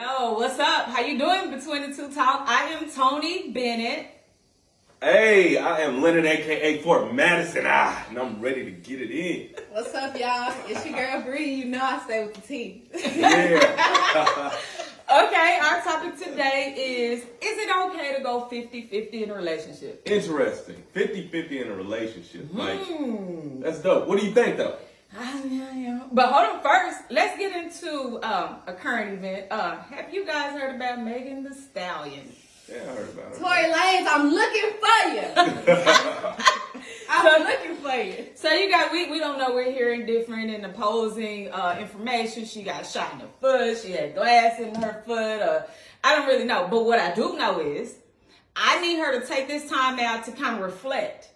Yo, what's up? How you doing? Between the Two Talk. I am Tony Bennett. Hey, I am Leonard, a.k.a. Fort Madison, and I'm ready to get it in. What's up, y'all? It's your girl, Bree. You know I stay with the T. Yeah. Okay, our topic today is it okay to go 50-50 in a relationship? Interesting. 50-50 in a relationship. Like, that's dope. What do you think, though? Yeah. But hold on first. Let's get into a current event. Have you guys heard about Megan Thee Stallion? Yeah, I heard about it. Tory Lanez, I'm looking for you. I'm looking for you. So you guys, we don't know. We're hearing different and opposing information. She got shot in the foot. She had glass in her foot. I don't really know. But what I do know is I need her to take this time out to kind of reflect.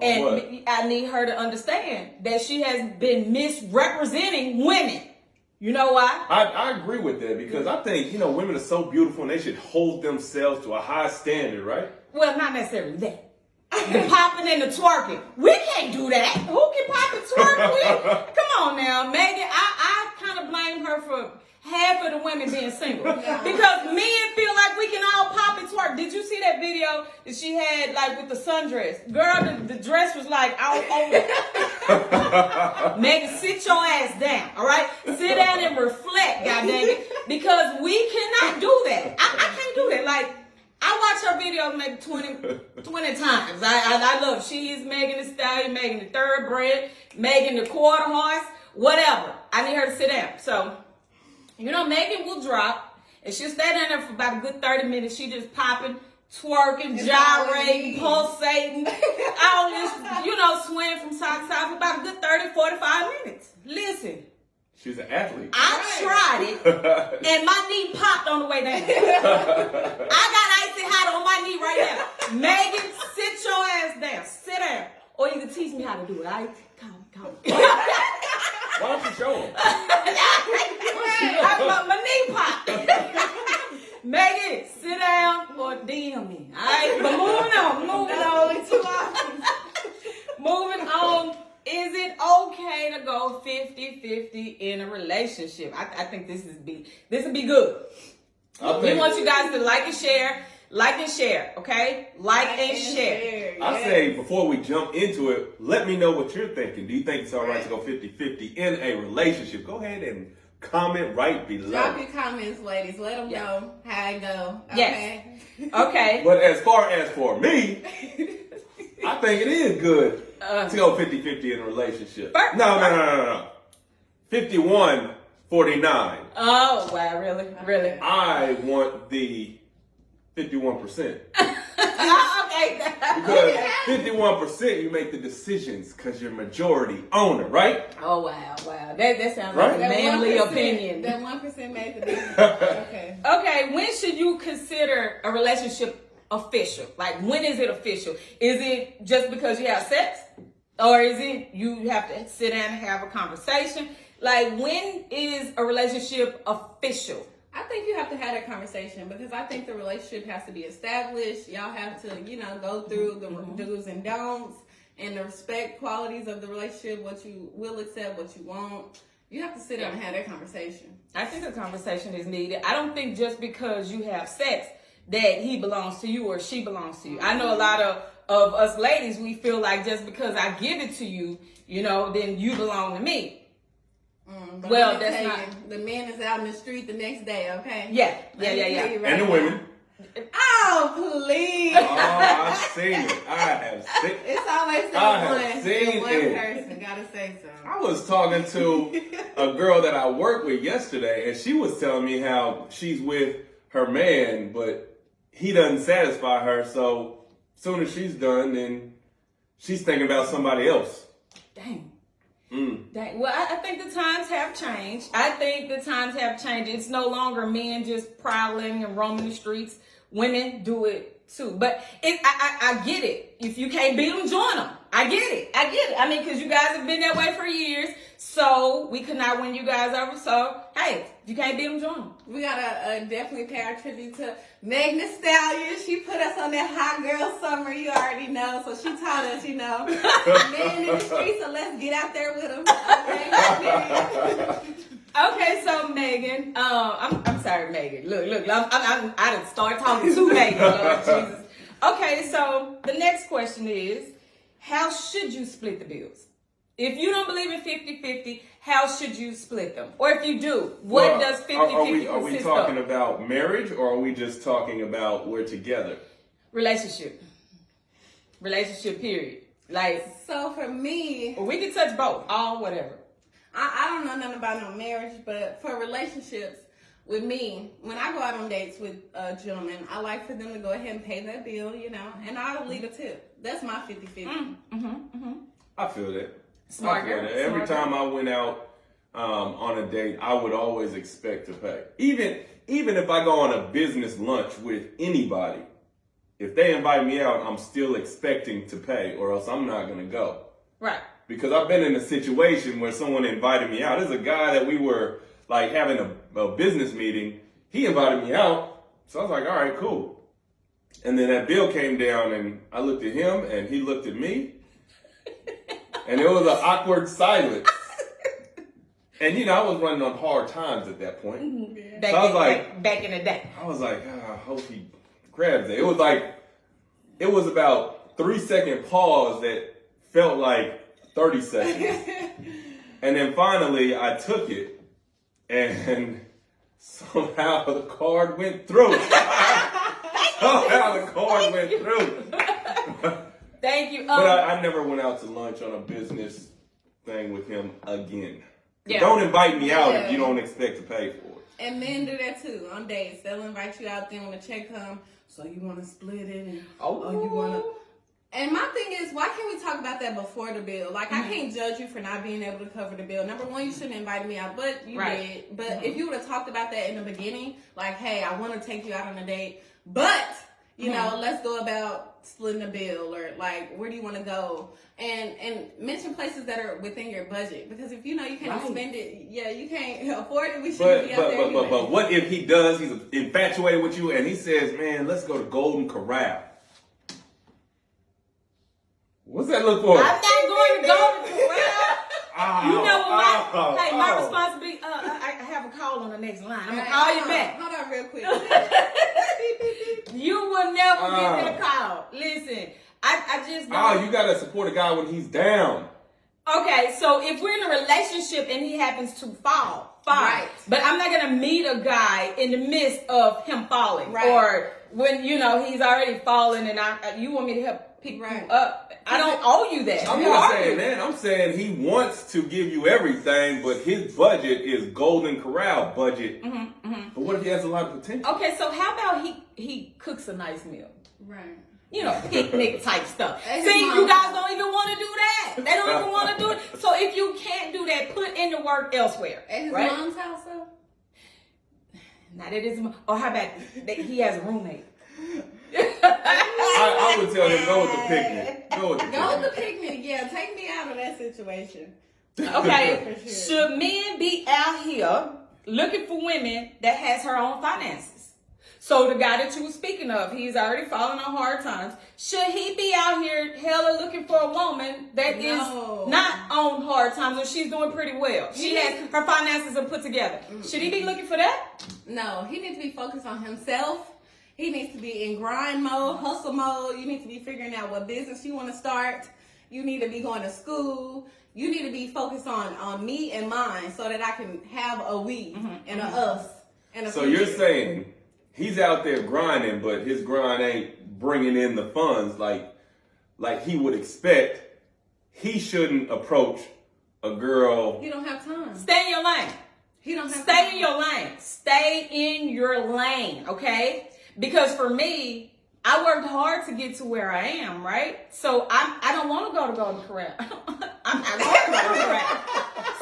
And what? I need her to understand that she has been misrepresenting women. You know why? I agree with that because I think, women are so beautiful and they should hold themselves to a high standard, right? Well, not necessarily that. The popping and the twerking. We can't do that. Who can pop and twerk? Come on now, Megan. I kind of blame her for half of the women being single. Because men feel like we can all pop and twerk. Did you see that video that she had like with the sundress? Girl, the dress was like all over. Megan, sit your ass down, all right? Sit down and reflect, goddammit. Because we cannot do that. I can't do that. Like, I watch her videos maybe 20 times. I love it. She is Megan Thee Stallion, Megan the Thoroughbred, Megan the Quarter Horse, whatever. I need her to sit down. So, Megan will drop, and she'll stay down there for about a good 30 minutes. She just popping, twerking, gyrating, pulsating, all this, swaying from side to side for about a good 30, 45 minutes. Listen. She's an athlete. I tried it, and my knee popped on the way down. I got icy hot on my knee right now. Megan, sit your ass down. Sit down. Or you can teach me how to do it. All right? Come. Why don't you show them? My knee popped. Megan, sit down or DM me. All right? But moving on. 2 hours. Moving on. Is it okay to go 50-50 in a relationship? I think this would be good. We want you guys to like and share, okay? Like and share. I say before we jump into it, let me know what you're thinking. Do you think it's all right to go 50-50 in a relationship? Go ahead and comment right below. Drop your comments, ladies. Let them know how it go. Okay? Yes. Okay. But as far as for me, I think it is good to go 50-50 in a relationship. No. 51-49. Oh, wow, really? I want the 51%. Okay. Because 51% you make the decisions because you're majority owner, right? Oh, wow. That sounds like a manly opinion. That 1% made the difference. Okay, when should you consider a relationship official? Like, when is it official? Is it just because you have sex? Or is it you have to sit down and have a conversation? Like, when is a relationship official? I think you have to have that conversation because I think the relationship has to be established. Y'all have to, go through the do's and don'ts and the respect qualities of the relationship, what you will accept, what you won't. You have to sit down and have that conversation. I think a conversation is needed. I don't think just because you have sex that he belongs to you or she belongs to you. I know a lot of us ladies, we feel like just because I give it to you, then you belong to me. Well, that's not. The man is out in the street the next day, okay? Yeah. And the women. Oh, please. Oh, I've seen it. I have seen it. It's always one person gotta say something. I was talking to a girl that I worked with yesterday, and she was telling me how she's with her man, but he doesn't satisfy her. So as soon as she's done, then she's thinking about somebody else. Dang. Well, I think the times have changed. It's no longer men just prowling and roaming the streets. Women do it too. But I get it. If you can't beat them, join them. I get it. I mean, because you guys have been that way for years. So we could not win you guys over. So, hey, if you can't beat them, join them. We got to definitely pay our tribute to Megan Thee Stallion. She put us on that hot girl summer. You already know. So she taught us, men in the streets. So let's get out there with them. Okay? Okay, so Megan, I'm sorry, Megan. Look, I done start talking to Megan. Lord Jesus. Okay, so the next question is, how should you split the bills? If you don't believe in 50-50, how should you split them? Or if you do, what does 50-50 Are we consist talking of? about marriage, or are we just talking about we're together? Relationship, period. Like, So for me, we can touch both, all whatever. I don't know nothing about no marriage, but for relationships, with me, when I go out on dates with a gentleman, I like for them to go ahead and pay that bill, you know, and I'll leave a tip. That's my 50-50. I feel that. Smart I feel girl. that. Every Smart time I went out on a date, I would always expect to pay. Even if I go on a business lunch with anybody, if they invite me out, I'm still expecting to pay, or else I'm not gonna go. Right. Because I've been in a situation where someone invited me out. There's a guy that we were like having a business meeting. He invited me out. So I was like, all right, cool. And then that bill came down and I looked at him and he looked at me. And it was an awkward silence. And you know, I was running on hard times at that point. Back, So I was like, back in the day. I was like, I hope he grabs it. It was about 3-second pause that felt like 30 seconds. And then finally I took it and somehow the card went through. Somehow the card went through. Thank you. But I never went out to lunch on a business thing with him again. Yeah. Don't invite me out if you don't expect to pay for it. And men do that too on dates. They'll invite you out then when the check comes. So you want to split it, and you want to. And my thing is, why can't we talk about that before the bill? Like, I can't judge you for not being able to cover the bill. Number one, you shouldn't invite me out, but you did. But if you would have talked about that in the beginning, like, hey, I want to take you out on a date, but, you know, let's go about splitting the bill, or, like, where do you want to go? And mention places that are within your budget. Because if you know you can't spend it, you can't afford it, we shouldn't be out there anyway. But what if he does, he's infatuated with you, and he says, man, let's go to Golden Corral. What's that look for? I'm not going to Golden Corral. You know what? My responsibility. I have a call on the next line. I'm gonna call you back. Hold on, real quick. You will never get that call. Listen, I just don't. You gotta support a guy when he's down. Okay, so if we're in a relationship and he happens to fall, fine. Right. But I'm not gonna meet a guy in the midst of him falling, Right. or when you know he's already fallen, and you want me to help pick you up. I don't owe you that. I'm not saying that. I'm saying he wants to give you everything, but his budget is Golden Corral budget. But what if he has a lot of potential? Okay, so how about he cooks a nice meal? Right. You know, picnic type stuff. At his See, mom's you guys don't even want to do that. They don't even want to do it. So if you can't do that, put in the work elsewhere. At his right? mom's house, though? Not at his mom. Or how about that he has a roommate? I would tell him go with the picnic. Go with the Go picnic. to the picnic. Yeah, take me out of that situation. Okay, For sure. should men be out here looking for women that has her own finances? So the guy that you were speaking of, he's already fallen on hard times. Should he be out here hella looking for a woman that is not on hard times, or she's doing pretty well? She has her finances are put together. Should he be looking for that? No, he needs to be focused on himself. He needs to be in grind mode, hustle mode. You need to be figuring out what business you want to start. You need to be going to school. You need to be focused on me and mine, so that I can have a we and a us and a So future. you're saying he's out there grinding, but his grind ain't bringing in the funds like he would expect. He shouldn't approach a girl. He don't have time. Stay in your lane. He don't have Stay time. in your lane. Stay in your lane, okay? Because for me, I worked hard to get to where I am, right? So I don't want to go to Golden Corral. I'm not going to Golden Corral.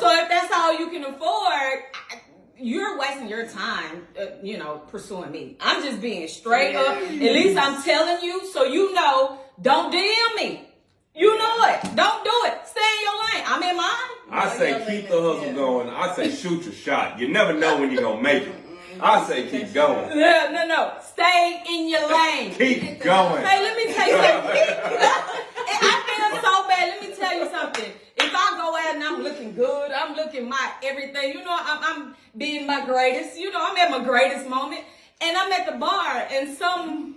So if that's all you can afford, you're wasting your time, pursuing me. I'm just being straight up. At least I'm telling you, so you know, don't DM me. You know it. Don't do it. Stay in your lane. I'm in mine. I say keep the hustle going. I say shoot your shot. You never know when you're gonna make it. I say keep going. No. Stay in your lane. Keep going. Hey, let me tell you something. I feel so bad. Let me tell you something. If I go out and I'm looking good. I'm looking my everything. You know, I'm being my greatest. You know, I'm at my greatest moment. And I'm at the bar and some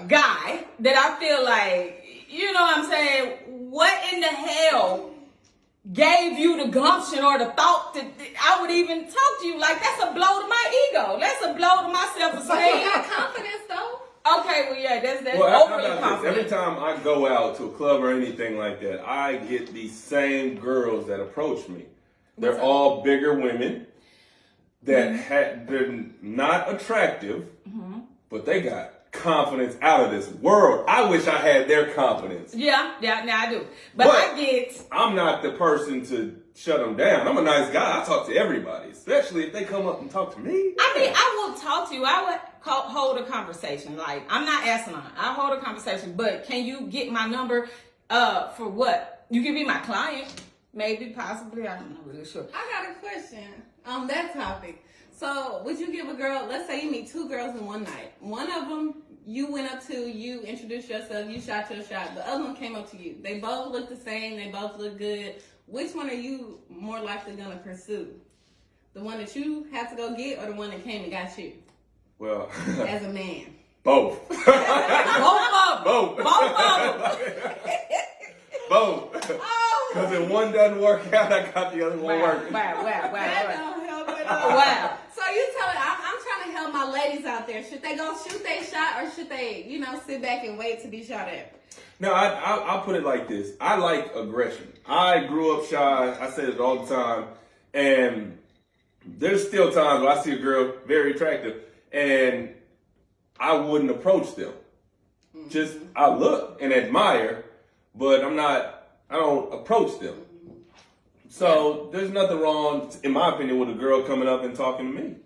guy that I feel like, you know what I'm saying, what in the hell gave you the gumption or the thought that I would even talk to you? Like, that's a blow to my ego. That's a blow to my But you self-esteem. got confidence though. Okay, well, yeah, that's Well, how overly about this? confident. Every time I go out to a club or anything like that, I get these same girls that approach me. They're all bigger women that had been not attractive, but they got confidence out of this world. I wish I had their confidence. Yeah, now I do. But I get, I'm not the person to shut them down. I'm a nice guy. I talk to everybody, especially if they come up and talk to me. I mean, I will talk to you. I would hold a conversation. Like, I'm not asinine. I'll hold a conversation. But can you get my number for what? You can be my client. Maybe, possibly. I'm not really sure. I got a question on that topic. So, would you give a girl, let's say you meet two girls in one night. One of them, you went up to, you introduced yourself, you shot your shot. The other one came up to you. They both look the same. They both look good. Which one are you more likely going to pursue? The one that you had to go get or the one that came and got you Well, as a man? both. Both of them. Both. Both of them. Both. Oh, Because if one doesn't work out, I got the other one Wow, working. wow. that don't help at all. Wow. So you telling, I'm trying to help my ladies out there. Should they go shoot their shot or should they, sit back and wait to be shot at? No, I'll put it like this. I like aggression. I grew up shy. I say it all the time. And there's still times where I see a girl very attractive and I wouldn't approach them. Just, I look and admire, but I don't approach them. So there's nothing wrong, in my opinion, with a girl coming up and talking to me.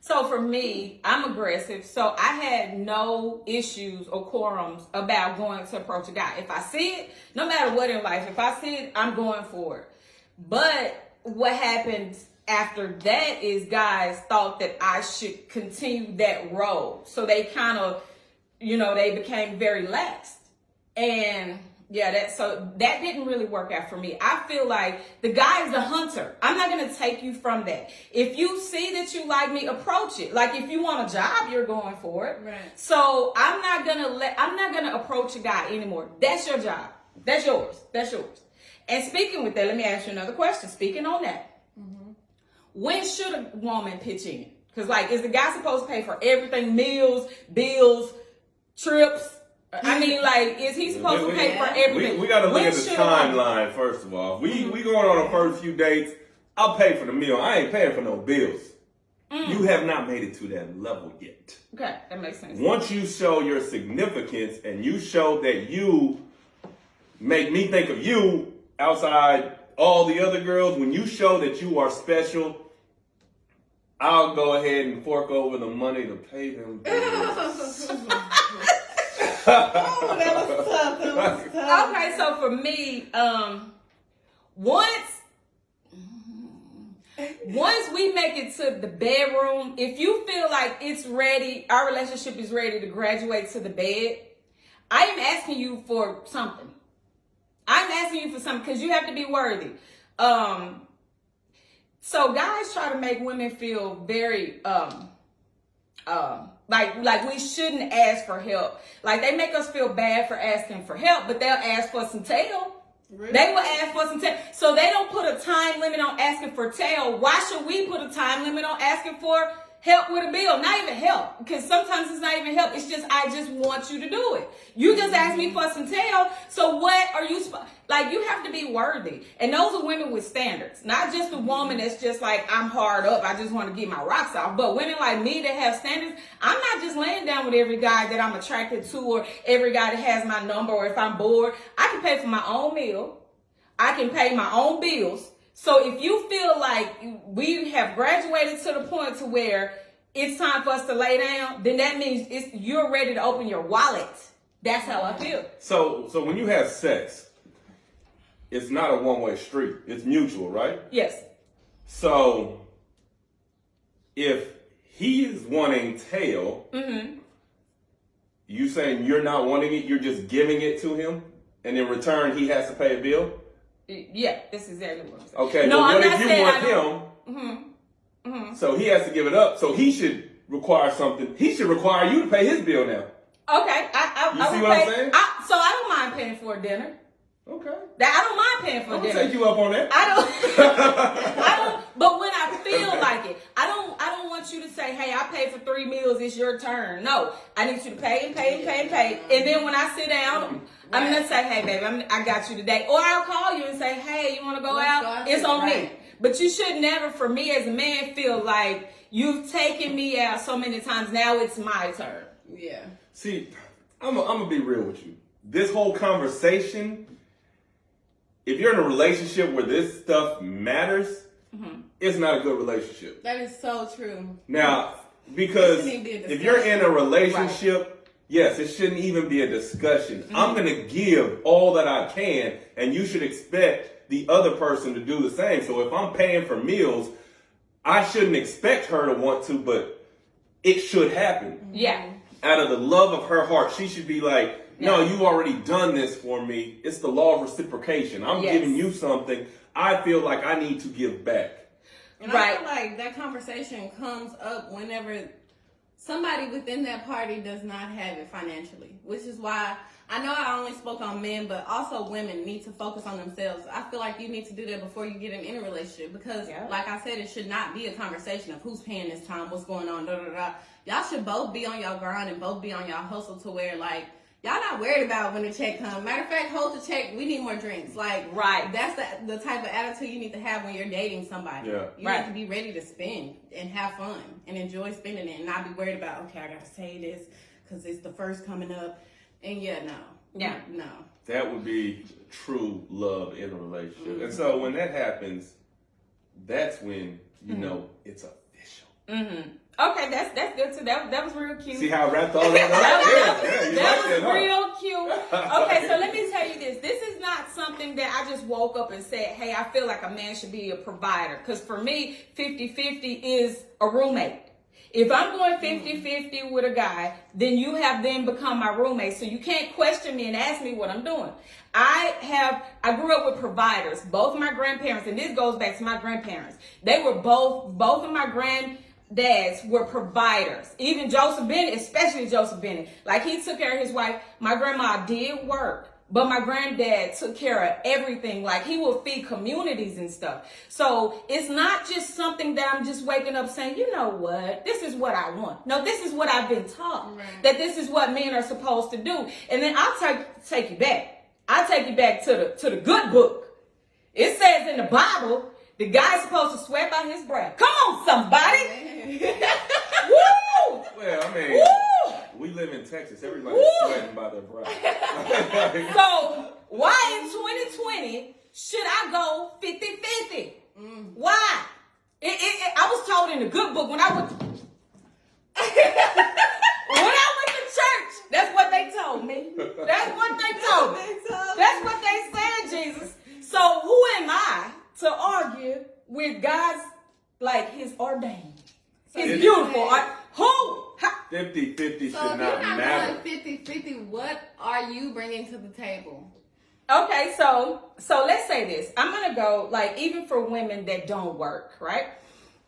So for me, I'm aggressive. So I had no issues or quorums about going to approach a guy. If I see it, no matter what in life, if I see it, I'm going for it. But what happens after that is guys thought that I should continue that role. So they kind of, they became very lax. And yeah, that didn't really work out for me. I feel like the guy is a hunter. I'm not going to take you from that. If you see that you like me, approach it. Like if you want a job, you're going for it. Right. So I'm not going to approach a guy anymore. That's your job. That's yours. And speaking with that, let me ask you another question. Speaking on that, when should a woman pitch in? Because is the guy supposed to pay for everything? Meals, bills, trips? I mean, is he supposed to pay for everything? We got to look When at the should timeline, first of all. We going on our first few dates. I'll pay for the meal. I ain't paying for no bills. You have not made it to that level yet. Okay, that makes sense. Once you show your significance and you show that you make me think of you outside all the other girls, when you show that you are special, I'll go ahead and fork over the money to pay them bills. Oh, that was tough. Okay, so for me, once we make it to the bedroom, if you feel like it's ready, our relationship is ready to graduate to the bed, I am asking you for something. I'm asking you for something because you have to be worthy. So guys try to make women feel very like we shouldn't ask for help. Like they make us feel bad for asking for help, but they'll ask for some tail. Really? They will ask for some tail. So they don't put a time limit on asking for tail. Why should we put a time limit on asking for help with a bill? Not even help, because sometimes it's not even help. It's just I just want you to do it. You just asked me for some tail. So what are you you have to be worthy. And those are women with standards, not just a woman that's just like, I'm hard up, I just want to get my rocks off. But women like me that have standards, I'm not just laying down with every guy that I'm attracted to or every guy that has my number, or if I'm bored, I can pay for my own meal. I can pay my own bills. So if you feel like we have graduated to the point to where it's time for us to lay down, then that means you're ready to open your wallet. That's how I feel. So when you have sex, it's not a one-way street. It's mutual, right? Yes. So if he is wanting tail, you saying you're not wanting it, you're just giving it to him? and in return he has to pay a bill? Yeah, that's exactly what I'm saying. Okay, no, but what I'm if not you saying want I don't. him? So he has to give it up. So he should require something. He should require you to pay his bill now. Okay, You I see would what I'm pay. saying? So I don't mind paying for a dinner. Okay. I don't mind paying for I'm a gonna dinner. take you up on that. I don't. But when I feel like it, I don't want you to say, "Hey, I paid for 3 meals. It's your turn." No, I need you to pay and pay and pay and pay. And then when I sit down, I'm gonna say, "Hey, baby, I got you today," or I'll call you and say, "Hey, you want to go out? It's on me." But you should never, for me as a man, feel like you've taken me out so many times. Now it's my turn. Yeah. See, I'm gonna be real with you. This whole conversation, if you're in a relationship where this stuff matters, it's not a good relationship. That is so true. Now, because It shouldn't be a if you're in a discussion. relationship, yes, it shouldn't even be a discussion. I'm going to give all that I can, and you should expect the other person to do the same. So if I'm paying for meals, I shouldn't expect her to want to, but it should happen. Yeah. Out of the love of her heart, she should be like, no, you already done this for me. It's the law of reciprocation. I'm Yes. giving you something. I feel like I need to give back. And Right. I feel like that conversation comes up whenever somebody within that party does not have it financially, which is why I know I only spoke on men, but also women need to focus on themselves. I feel like you need to do that before you get in any relationship because, like I said, it should not be a conversation of who's paying this time, what's going on, da da da. Y'all should both be on your grind and both be on your hustle to where, like, y'all not worried about when the check comes. Matter of fact, hold the check. We need more drinks. Like, Right. That's the type of attitude you need to have when you're dating somebody. Yeah. You need to be ready to spend and have fun and enjoy spending it and not be worried about, okay, I got to say this because it's the first coming up. And no. That would be true love in a relationship. And so when that happens, that's when you know it's official. Okay, that's good too. That was real cute. See how I wrapped all that up? Yeah, you that like was huh? real cute. Okay, so let me tell you this. This is not something that I just woke up and said, hey, I feel like a man should be a provider. Because for me, 50-50 is a roommate. If I'm going 50-50 with a guy, then you have then become my roommate. So you can't question me and ask me what I'm doing. I grew up with providers. Both of my grandparents, and this goes back to my grandparents. They were both of my granddads were providers. Even Joseph Bennett, especially Joseph Bennett. Like, he took care of his wife. My grandma did work, but my granddad took care of everything. Like, he would feed communities and stuff. So it's not just something that I'm just waking up saying, you know what, this is what I want. No, this is what I've been taught, that this is what men are supposed to do. And then I'll take you back. I'll take you back to the good book. It says in the Bible, the guy's supposed to sweat by his breath. Come on, somebody. Woo! Well, I mean, Woo! we live in Texas. Everybody's sweating by their breath. So why in 2020 should I go 50-50? Why? I was told in the good book when I went to church, that's what they told me. That's what they told me. That's what they said, Jesus. So who am I to argue with God's, like, his ordained, his beautiful art? Who? 50-50 should So if not you're not matter. going 50-50, what are you bringing to the table? Okay, so let's say this. I'm going to go, like, even for women that don't work, right?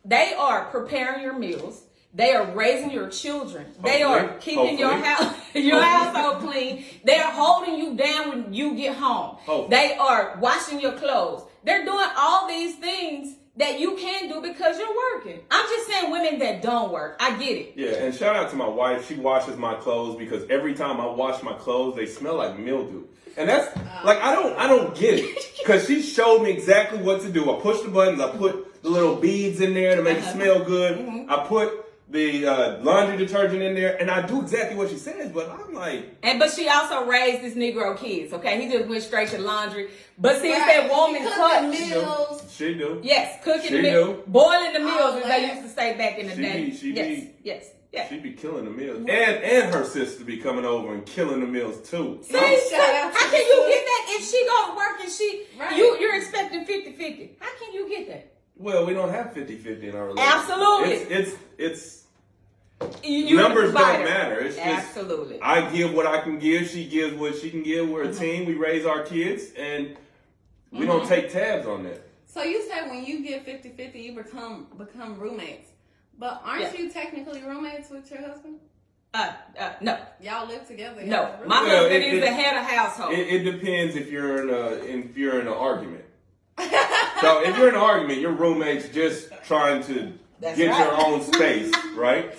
They are preparing your meals. They are raising your children. They are keeping your household clean. They are holding you down when you get home. They are washing your clothes. They're doing all these things that you can do because you're working. I'm just saying women that don't work. I get it. Yeah, and shout out to my wife. She washes my clothes because every time I wash my clothes, they smell like mildew. And that's like, I don't get it, because she showed me exactly what to do. I push the buttons. I put the little beads in there to make it smell good. I put the laundry detergent in there, and I do exactly what she says. But I'm like, but she also raised his Negro kids. Okay, he just went straight to laundry. But see, it's that woman touch. Meals. she do. Yes, cooking She the meals, do. boiling the meals, Oh, as they man. used to say back in the day. Yes. She be killing the meals, and her sister be coming over and killing the meals too. See, how can you get that if she go to work and you're expecting 50-50? How can you get that? Well, we don't have 50-50 in our relationship. Absolutely. It's Numbers don't matter. It's just absolutely. I give what I can give. She gives what she can give. We're a team. We raise our kids, and we don't take tabs on that. So you say when you get 50-50, you become roommates. But aren't you technically roommates with your husband? No. Y'all live together. No. My husband is the head of household. It depends if you're in an argument. So if you're in an argument, your roommate's just trying to get your own space, right?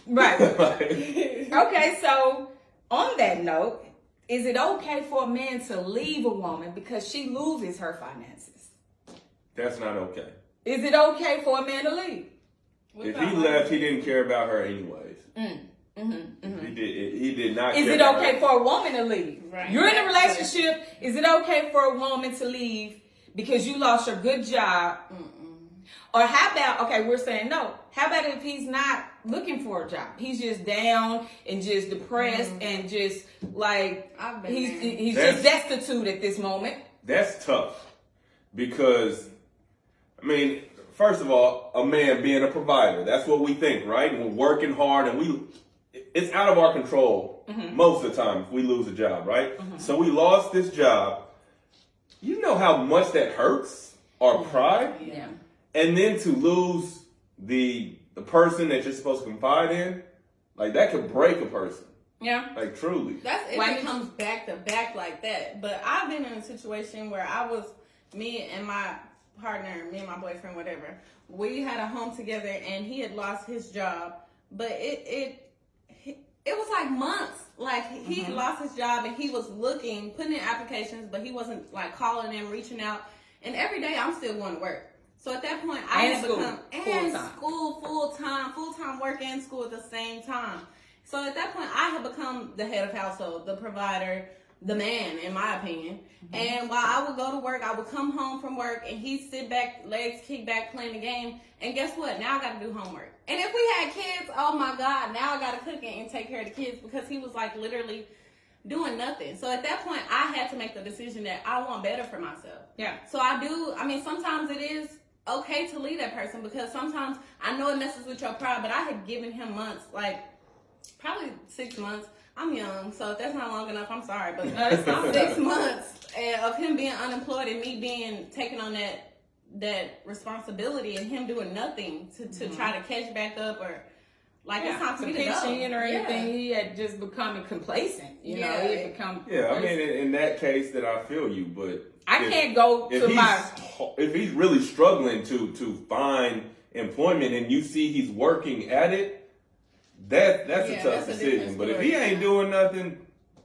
Right. Okay, so on that note, is it okay for a man to leave a woman because she loses her finances? That's not okay. Is it okay for a man to leave? If he left, he didn't care about her anyways. He did not. Is it okay for a woman to leave? Right. You're in a relationship. Is it okay for a woman to leave because you lost your good job? Or how about, okay, we're saying no. How about if he's not looking for a job? He's just down and just depressed and just like he's just destitute at this moment. That's tough because, I mean, first of all, a man being a provider, that's what we think, right? And we're working hard and it's out of our control most of the time if we lose a job, right? So we lost this job. You know how much that hurts our pride? Yeah. And then to lose the person that you're supposed to confide in, like that could break a person. Yeah. Like truly. That's if it comes back to back like that. But I've been in a situation where me and my partner, me and my boyfriend, whatever, we had a home together and he had lost his job. But it was like months. Like he had lost his job and he was putting in applications, but he wasn't like calling them, reaching out. And every day I'm still going to work. So at that point, I had become full-time work and school at the same time. So at that point, I had become the head of household, the provider, the man, in my opinion. And while I would go to work, I would come home from work and he'd sit back, legs kicked back, playing the game. And guess what? Now I got to do homework. And if we had kids, oh my God, now I got to cook and take care of the kids because he was like literally doing nothing. So at that point, I had to make the decision that I want better for myself. Yeah. So sometimes it is okay to leave that person because sometimes I know it messes with your pride, but I had given him months, like probably 6 months. I'm young, so if that's not long enough, I'm sorry, but 6 months of him being unemployed and me being taking on that responsibility and him doing nothing to try to catch back up or like it's time for me to go. Or anything, he had just become complacent. You know, he had become. Yeah, I mean, in that case, that I feel you, but I can't go to if he's really struggling to find employment and you see he's working at it, that's a tough decision. But if he ain't doing nothing.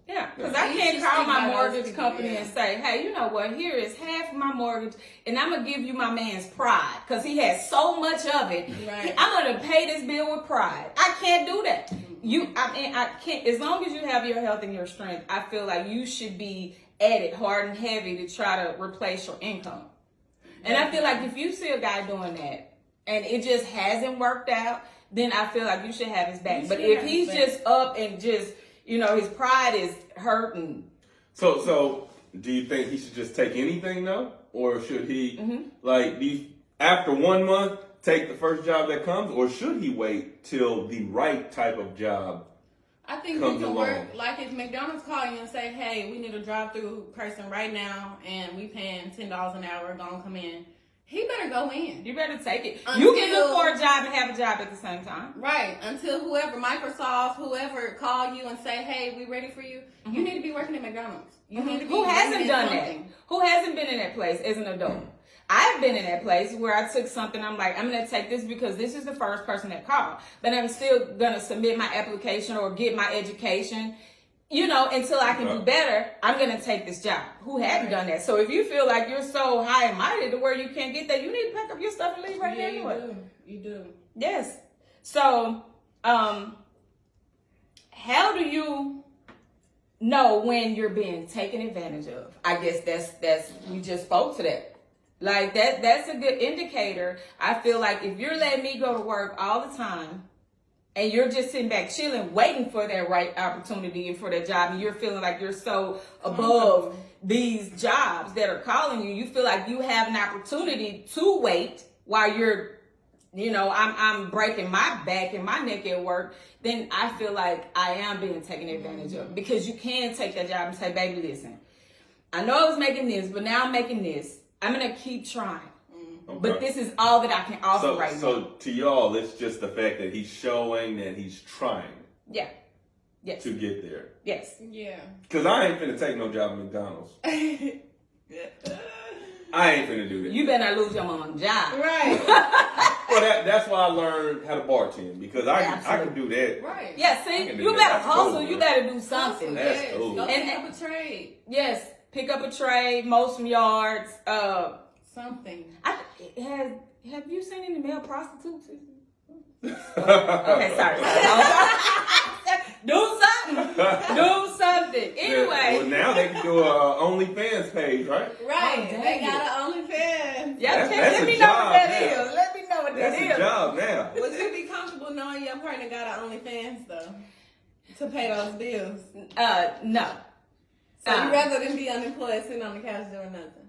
Yeah, because I can't call my mortgage company and say, hey, you know what, here is half of my mortgage, and I'm going to give you my man's pride, because he has so much of it. Right. I'm going to pay this bill with pride. I can't do that. I can't, as long as you have your health and your strength, I feel like you should be at it hard and heavy to try to replace your income. And I feel like if you see a guy doing that, and it just hasn't worked out, then I feel like you should have his back. But if he's just up and just... You know, his pride is hurting. So do you think he should just take anything though? Or should he, after 1 month, take the first job that comes? Or should he wait till the right type of job I think you can work, like if McDonald's call you and say, hey, we need a drive-through person right now and we paying $10 an hour, gonna come in. He better go in. You better take it. You can look for a job and have a job at the same time. Right. Until Microsoft, whoever call you and say, hey, we ready for you. You need to be working at McDonald's. You need to be Who hasn't done something. that? Who hasn't been in that place as an adult? I've been in that place where I took something. I'm like, I'm going to take this because this is the first person that called. But I'm still going to submit my application or get my education. You know, until I can do better, I'm going to take this job. Who hadn't done that? So if you feel like you're so high and mighty to where you can't get that, you need to pack up your stuff and leave right now anyway. You do. Yes. So, how do you know when you're being taken advantage of? I guess that's we just spoke to that. Like that's a good indicator. I feel like if you're letting me go to work all the time, and you're just sitting back chilling, waiting for that right opportunity and for that job, and you're feeling like you're so above these jobs that are calling you, you feel like you have an opportunity to wait while you're I'm breaking my back and my neck at work, then I feel like I am being taken advantage of. Because you can take that job and say, baby, listen, I know I was making this, but now I'm making this. I'm going to keep trying. Okay. But this is all that I can offer right now. So to y'all, it's just the fact that he's showing that he's trying Yeah. Yes. to get there. Yes. Yeah. Because I ain't finna take no job at McDonald's. I ain't finna do that. You better not lose your mom's job. Right. Well, that's why I learned how to bartend, because I can do that. Right. Yeah, I see, can do you that. better That's hustle. cool, You man. better do something. That's Yes. cool. Go And- pick up a trade. Yes. Pick up a trade, mow some yards. Something. Have you seen any male prostitutes? Okay, Okay, sorry. Do something. Do something. Anyway. Well, now they can do a OnlyFans page, right? Right. Oh, dang They it. got an OnlyFans. Yeah, That's let a me know what job that now. is. Let me know what That's that a is. job now. Would you be comfortable knowing your partner got an OnlyFans though? To pay those bills. No. So you rather than be unemployed sitting on the couch doing nothing?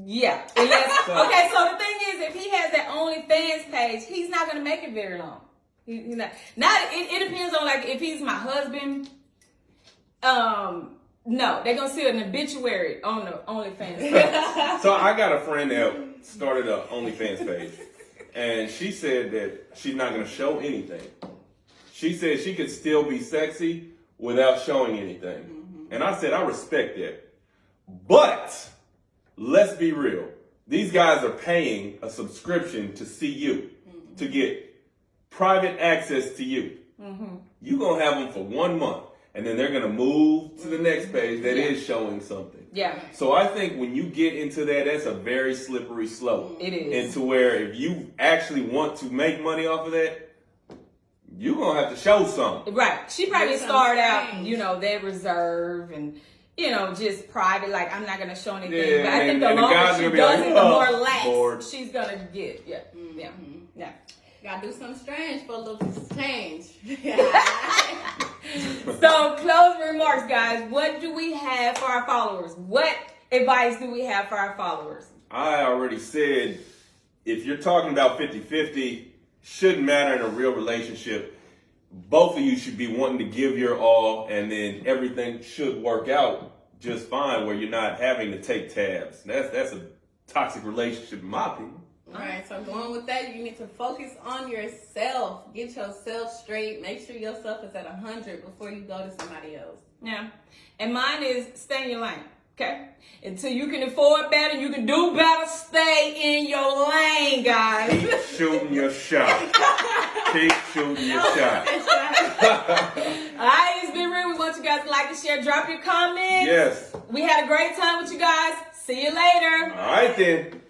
Yeah. Okay, so the thing is, if he has that OnlyFans page, he's not gonna make it very long. He's not. It depends on, like, if he's my husband. No, they're gonna see an obituary on the OnlyFans page. So I got a friend that started a OnlyFans page, and she said that she's not going to show anything. She said she could still be sexy without showing anything. And I said, I respect that. But let's be real. These guys are paying a subscription to see you, to get private access to you. You're going to have them for 1 month, and then they're going to move to the next page that is showing something. Yeah, So I think when you get into that, that's a very slippery slope. it is. Into where if you actually want to make money off of that, you're going to have to show something. Right. She probably That sounds started out, strange. that reserve and, just private, like, I'm not going to show anything. Yeah, but I think and the the longer guys she gonna be does like, it, the "Oh, more lax Lord." she's going to get. Yeah. Yeah. Yeah. Gotta do something strange for a little change. So, closing remarks, guys. What do we have for our followers? What advice do we have for our followers? I already said, if you're talking about 50-50, shouldn't matter in a real relationship. Both of you should be wanting to give your all, and then everything should work out just fine where you're not having to take tabs. That's a toxic relationship in my opinion. Alright, so going with that, you need to focus on yourself. Get yourself straight. Make sure yourself is at 100 before you go to somebody else. Yeah. And mine is stay in your lane. Okay? Until you can afford better, you can do better, stay in your lane, guys. Keep shooting your shot. Keep shooting your shot. Alright, it's been real. We want you guys to like and share, drop your comments. Yes. We had a great time with you guys. See you later. All right then.